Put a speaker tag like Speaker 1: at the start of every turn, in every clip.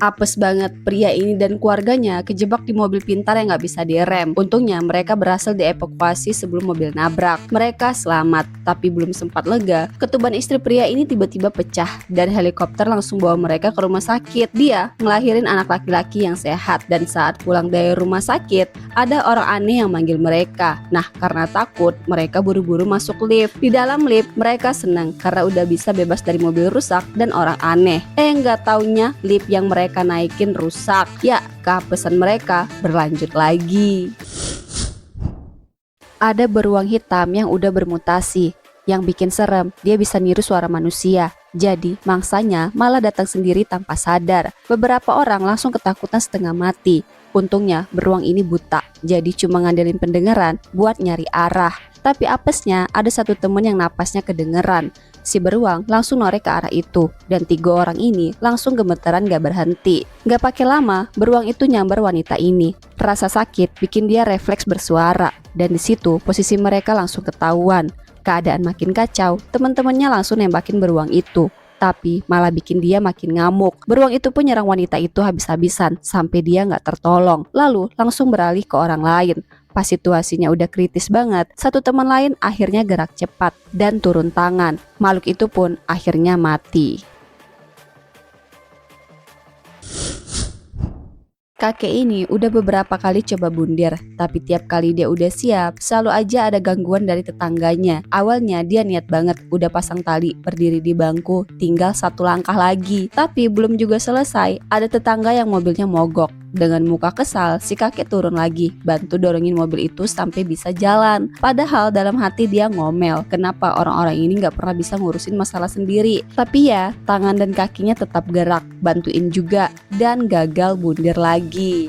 Speaker 1: Apes banget, pria ini dan keluarganya kejebak di mobil pintar yang nggak bisa direm. Untungnya mereka berhasil dievakuasi sebelum mobil nabrak. Mereka selamat, tapi belum sempat lega, ketuban istri pria ini tiba-tiba pecah dan helikopter langsung bawa mereka ke rumah sakit. Dia ngelahirin anak laki-laki yang sehat dan saat pulang dari rumah sakit, ada orang aneh yang manggil mereka. Nah, karena takut, mereka buru-buru masuk lift. Di dalam lift, mereka senang karena udah bisa bebas dari mobil rusak dan orang aneh. Nggak taunya lift yang mereka naikin rusak. Ya, kehapesan mereka berlanjut lagi. Ada beruang hitam yang udah bermutasi. Yang bikin serem, dia bisa niru suara manusia. Jadi, mangsanya malah datang sendiri tanpa sadar. Beberapa orang langsung ketakutan setengah mati. Untungnya, beruang ini buta. Jadi cuma ngandelin pendengaran buat nyari arah. Tapi apesnya, ada satu temen yang napasnya kedengeran. Si beruang langsung norek ke arah itu, dan 3 orang ini langsung gemeteran gak berhenti. Gak pakai lama, beruang itu nyambar wanita ini. Rasa sakit bikin dia refleks bersuara, dan di situ posisi mereka langsung ketahuan. Keadaan makin kacau, teman-temannya langsung nembakin beruang itu. Tapi malah bikin dia makin ngamuk. Beruang itu pun nyerang wanita itu habis-habisan sampai dia gak tertolong. Lalu langsung beralih ke orang lain. Pas situasinya udah kritis banget, satu teman lain akhirnya gerak cepat dan turun tangan. Makhluk itu pun akhirnya mati. Kakek ini udah beberapa kali coba bundir, tapi tiap kali dia udah siap, selalu aja ada gangguan dari tetangganya. Awalnya dia niat banget, udah pasang tali, berdiri di bangku, tinggal 1 langkah lagi. Tapi belum juga selesai, ada tetangga yang mobilnya mogok. Dengan muka kesal, si kakek turun lagi, bantu dorongin mobil itu sampai bisa jalan. Padahal dalam hati dia ngomel, kenapa orang-orang ini gak pernah bisa ngurusin masalah sendiri. Tapi ya, tangan dan kakinya tetap gerak, bantuin juga, dan gagal bundir lagi.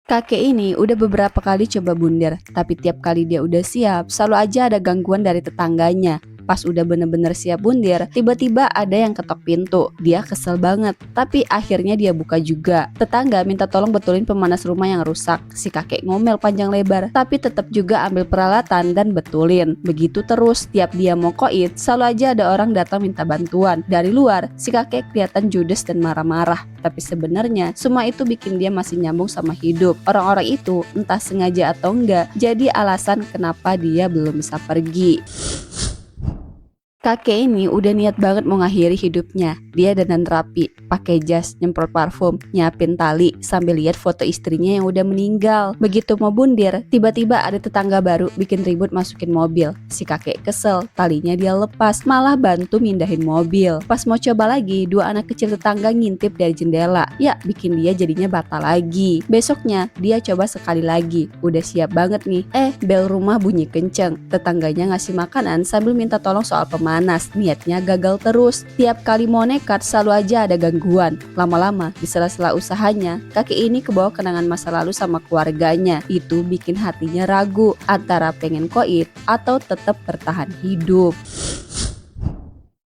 Speaker 1: Kakek ini udah beberapa kali coba bundir, tapi tiap kali dia udah siap, selalu aja ada gangguan dari tetangganya. Pas udah bener-bener siap bundir, tiba-tiba ada yang ketok pintu. Dia kesel banget, tapi akhirnya dia buka juga. Tetangga minta tolong betulin pemanas rumah yang rusak. Si kakek ngomel panjang lebar, tapi tetap juga ambil peralatan dan betulin. Begitu terus, tiap dia mau koit, selalu aja ada orang datang minta bantuan. Dari luar, si kakek kelihatan judes dan marah-marah. Tapi sebenarnya, semua itu bikin dia masih nyambung sama hidup. Orang-orang itu, entah sengaja atau enggak, jadi alasan kenapa dia belum bisa pergi. Kakek ini udah niat banget mau ngakhiri hidupnya. Dia dandan rapi, pakai jas, nyemprot parfum, nyiapin tali sambil lihat foto istrinya yang udah meninggal. Begitu mau bundir, tiba-tiba ada tetangga baru bikin ribut masukin mobil. Si kakek kesel, talinya dia lepas, malah bantu mindahin mobil. Pas mau coba lagi, 2 anak kecil tetangga ngintip dari jendela. Ya, bikin dia jadinya batal lagi. Besoknya, dia coba sekali lagi. Udah siap banget nih. Bel rumah bunyi kenceng. Tetangganya ngasih makanan sambil minta tolong soal pemanas. Niatnya gagal terus. Tiap kali mau nekat selalu aja ada gangguan. Lama-lama di sela-sela usahanya, kakek ini kebawa kenangan masa lalu sama keluarganya. Itu bikin hatinya ragu antara pengen koit atau tetap bertahan hidup.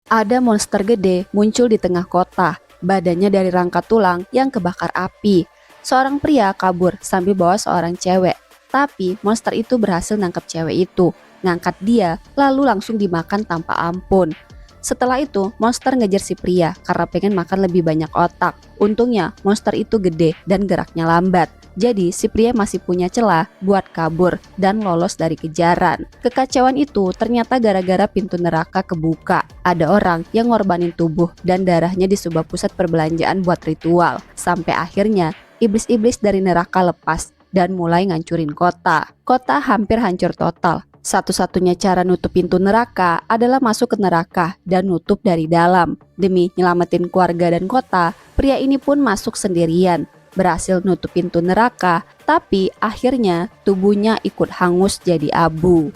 Speaker 1: Ada monster gede muncul di tengah kota. Badannya dari rangka tulang yang kebakar api. Seorang pria kabur sambil bawa seorang cewek. Tapi monster itu berhasil nangkep cewek itu, ngangkat dia, lalu langsung dimakan tanpa ampun. Setelah itu, monster ngejar si pria karena pengen makan lebih banyak otak. Untungnya, monster itu gede dan geraknya lambat. Jadi, si pria masih punya celah buat kabur dan lolos dari kejaran. Kekacauan itu ternyata gara-gara pintu neraka kebuka. Ada orang yang ngorbanin tubuh dan darahnya di sebuah pusat perbelanjaan buat ritual. Sampai akhirnya, iblis-iblis dari neraka lepas dan mulai ngancurin kota. Kota hampir hancur total. Satu-satunya cara nutup pintu neraka adalah masuk ke neraka dan nutup dari dalam. Demi nyelamatin keluarga dan kota, pria ini pun masuk sendirian. Berhasil nutup pintu neraka, tapi akhirnya tubuhnya ikut hangus jadi abu.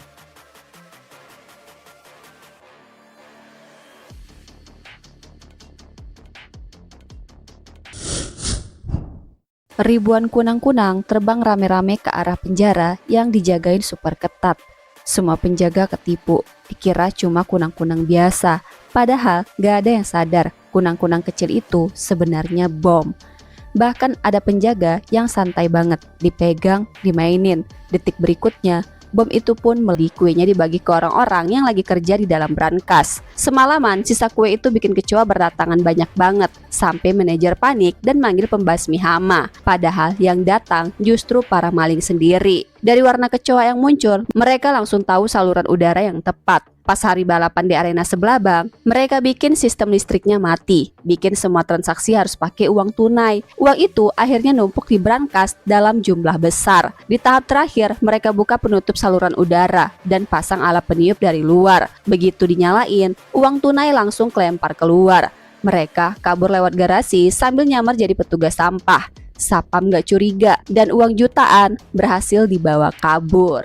Speaker 1: Ribuan kunang-kunang terbang rame-rame ke arah penjara yang dijagain super ketat. Semua penjaga ketipu, dikira cuma kunang-kunang biasa. Padahal gak ada yang sadar kunang-kunang kecil itu sebenarnya bom. Bahkan ada penjaga yang santai banget, dipegang, dimainin. Detik berikutnya Bom itu pun meledak. Kuenya dibagi ke orang-orang yang lagi kerja di dalam brankas. Semalaman sisa kue itu bikin kecoa berdatangan banyak banget, sampai manajer panik dan manggil pembasmi hama. Padahal yang datang justru para maling sendiri. Dari warna kecoa yang muncul, mereka langsung tahu saluran udara yang tepat. Pas hari balapan di arena sebelah bang, mereka bikin sistem listriknya mati, bikin semua transaksi harus pakai uang tunai. Uang itu akhirnya numpuk di brankas dalam jumlah besar. Di tahap terakhir, mereka buka penutup saluran udara dan pasang alat peniup dari luar. Begitu dinyalain, uang tunai langsung kelempar keluar. Mereka kabur lewat garasi sambil nyamar jadi petugas sampah. Sapam gak curiga dan uang jutaan berhasil dibawa kabur.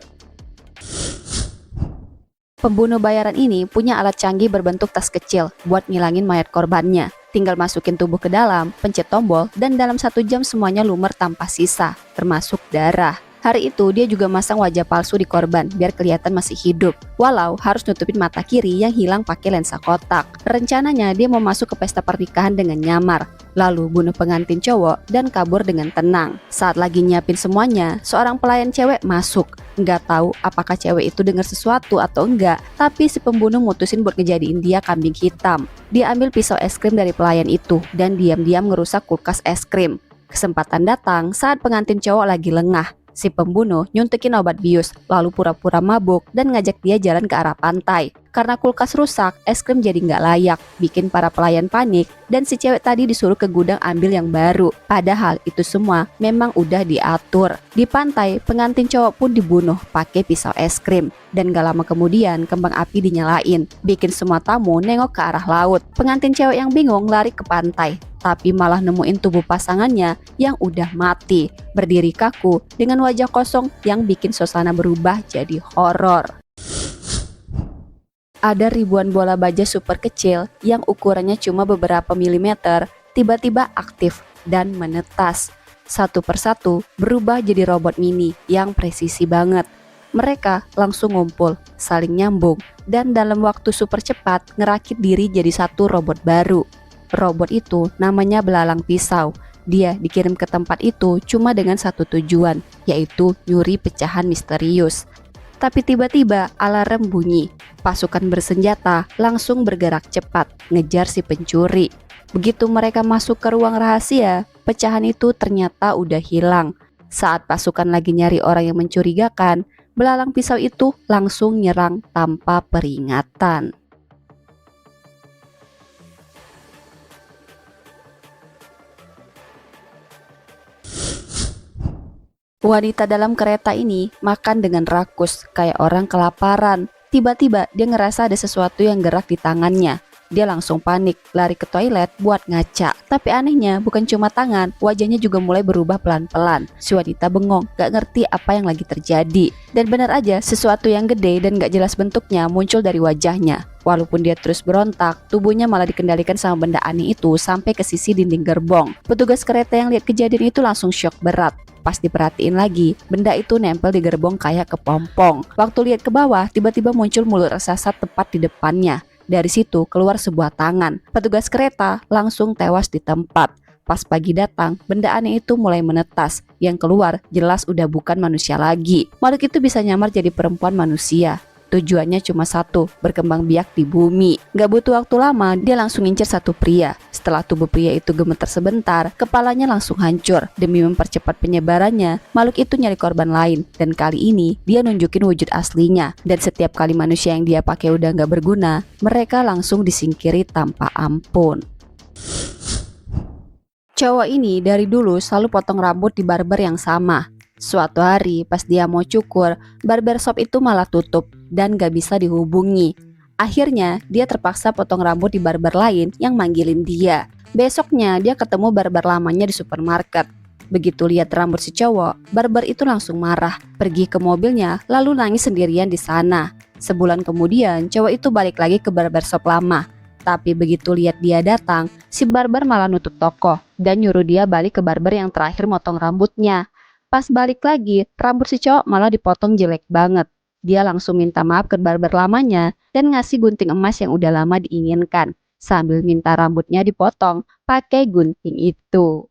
Speaker 1: Pembunuh bayaran ini punya alat canggih berbentuk tas kecil buat ngilangin mayat korbannya. Tinggal masukin tubuh ke dalam, pencet tombol, dan dalam 1 jam semuanya lumer tanpa sisa, termasuk darah. Hari itu dia juga masang wajah palsu di korban biar kelihatan masih hidup, walau harus nutupin mata kiri yang hilang pakai lensa kotak. Rencananya dia mau masuk ke pesta pernikahan dengan nyamar, lalu bunuh pengantin cowok dan kabur dengan tenang. Saat lagi nyiapin semuanya, seorang pelayan cewek masuk. Nggak tahu apakah cewek itu dengar sesuatu atau enggak, tapi si pembunuh mutusin buat ngejadiin dia kambing hitam. Dia ambil pisau es krim dari pelayan itu dan diam-diam ngerusak kulkas es krim. Kesempatan datang saat pengantin cowok lagi lengah. Si pembunuh nyuntikin obat bius, lalu pura-pura mabuk dan ngajak dia jalan ke arah pantai. Karena kulkas rusak, es krim jadi nggak layak, bikin para pelayan panik dan si cewek tadi disuruh ke gudang ambil yang baru. Padahal itu semua memang udah diatur. Di pantai, pengantin cowok pun dibunuh pakai pisau es krim. Dan gak lama kemudian kembang api dinyalain, bikin semua tamu nengok ke arah laut. Pengantin cewek yang bingung lari ke pantai, tapi malah nemuin tubuh pasangannya yang udah mati, berdiri kaku dengan wajah kosong yang bikin suasana berubah jadi horor. Ada ribuan bola baja super kecil yang ukurannya cuma beberapa milimeter, tiba-tiba aktif dan menetas. Satu persatu berubah jadi robot mini yang presisi banget. Mereka langsung ngumpul, saling nyambung, dan dalam waktu super cepat ngerakit diri jadi satu robot baru. Robot itu namanya belalang pisau. Dia dikirim ke tempat itu cuma dengan satu tujuan, yaitu nyuri pecahan misterius. Tapi tiba-tiba alarm bunyi. Pasukan bersenjata langsung bergerak cepat ngejar si pencuri. Begitu mereka masuk ke ruang rahasia, pecahan itu ternyata udah hilang. Saat pasukan lagi nyari orang yang mencurigakan, belalang pisau itu langsung nyerang tanpa peringatan. Wanita dalam kereta ini makan dengan rakus kayak orang kelaparan. Tiba-tiba dia ngerasa ada sesuatu yang gerak di tangannya. Dia langsung panik, lari ke toilet buat ngaca. Tapi anehnya bukan cuma tangan, wajahnya juga mulai berubah pelan-pelan. Si wanita bengong, gak ngerti apa yang lagi terjadi. Dan benar aja sesuatu yang gede dan gak jelas bentuknya muncul dari wajahnya. Walaupun dia terus berontak, tubuhnya malah dikendalikan sama benda aneh itu sampai ke sisi dinding gerbong. Petugas kereta yang lihat kejadian itu langsung syok berat. Pas diperhatiin lagi, benda itu nempel di gerbong kayak kepompong. Waktu lihat ke bawah, tiba-tiba muncul mulut raksasa tepat di depannya. Dari situ keluar sebuah tangan. Petugas kereta langsung tewas di tempat. Pas pagi datang, benda aneh itu mulai menetas. Yang keluar jelas udah bukan manusia lagi. Makhluk itu bisa nyamar jadi perempuan manusia. Tujuannya cuma satu, berkembang biak di bumi. Gak butuh waktu lama, dia langsung ngincer satu pria. Setelah tubuh pria itu gemeter sebentar, kepalanya langsung hancur. Demi mempercepat penyebarannya, makhluk itu nyari korban lain. Dan kali ini, dia nunjukin wujud aslinya. Dan setiap kali manusia yang dia pakai udah gak berguna, mereka langsung disingkiri tanpa ampun. Cowok ini dari dulu selalu potong rambut di barber yang sama. Suatu hari pas dia mau cukur, barbershop itu malah tutup dan gak bisa dihubungi. Akhirnya dia terpaksa potong rambut di barber lain yang manggilin dia. Besoknya dia ketemu barber lamanya di supermarket. Begitu lihat rambut si cowok, barber itu langsung marah, pergi ke mobilnya lalu nangis sendirian di sana. Sebulan kemudian cowok itu balik lagi ke barbershop lama. Tapi begitu lihat dia datang, si barber malah nutup toko dan nyuruh dia balik ke barber yang terakhir motong rambutnya. Pas balik lagi, rambut si cowok malah dipotong jelek banget. Dia langsung minta maaf ke barber lamanya dan ngasih gunting emas yang udah lama diinginkan, sambil minta rambutnya dipotong pakai gunting itu.